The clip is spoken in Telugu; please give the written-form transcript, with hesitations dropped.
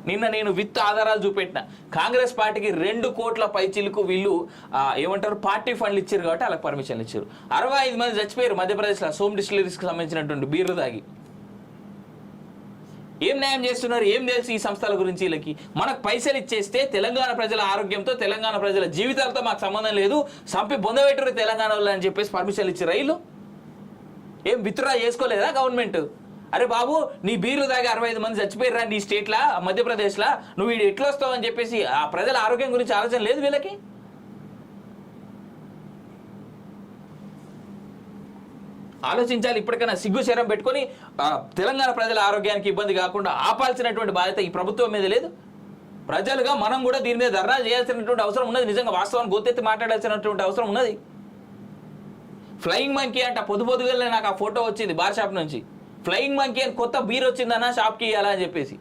నిన్న నేను విత్ ఆధారాలు చూపెట్టిన కాంగ్రెస్ పార్టీకి 2 కోట్ల పైచిలకు వీళ్ళు ఏమంటారు పార్టీ ఫండ్లు ఇచ్చారు కాబట్టి వాళ్ళకి పర్మిషన్లు ఇచ్చారు. 65 మంది చచ్చిపోయారు మధ్యప్రదేశ్లో సోమ్ డిస్టిలరీస్కి సంబంధించినటువంటి బీర్లు తాగి. ఏం న్యాయం చేస్తున్నారు? ఏం తెలుసు ఈ సంస్థల గురించి వీళ్ళకి? మనకు పైసలు ఇచ్చేస్తే తెలంగాణ ప్రజల ఆరోగ్యంతో తెలంగాణ ప్రజల జీవితాలతో మాకు సంబంధం లేదు, సంపి బొందబెట్టరు తెలంగాణ వాళ్ళు అని చెప్పేసి పర్మిషన్లు ఇచ్చి రైలు ఏం విత్డ్రా చేసుకోలేదా గవర్నమెంట్? అరే బాబు నీ బీర్లు తాగి 65 మంది చచ్చిపోయారా నీ స్టేట్లా మధ్యప్రదేశ్లో, నువ్వు వీడు ఎట్లా వస్తావు అని చెప్పేసి ఆ ప్రజల ఆరోగ్యం గురించి ఆలోచన లేదు వీళ్ళకి? ఆలోచించాలి. ఇప్పటికైనా సిగ్గు శరం పెట్టుకొని తెలంగాణ ప్రజల ఆరోగ్యానికి ఇబ్బంది కాకుండా ఆపాల్సినటువంటి బాధ్యత ఈ ప్రభుత్వం మీద లేదు? ప్రజలుగా మనం కూడా దీని మీద ధర్నా చేయాల్సినటువంటి అవసరం ఉన్నది. నిజంగా వాస్తవాన్ని గొత్తెత్తి మాట్లాడాల్సినటువంటి అవసరం ఉన్నది. ఫ్లయింగ్ మంకీ అంట పొద్దుగానే నాకు ఆ ఫోటో వచ్చింది బార్ షాప్ నుంచి. ఫ్లయింగ్ మంకీ అని కొత్త బీర్ వచ్చిందన్న షాప్కి ఇవ్వాలా అని చెప్పేసి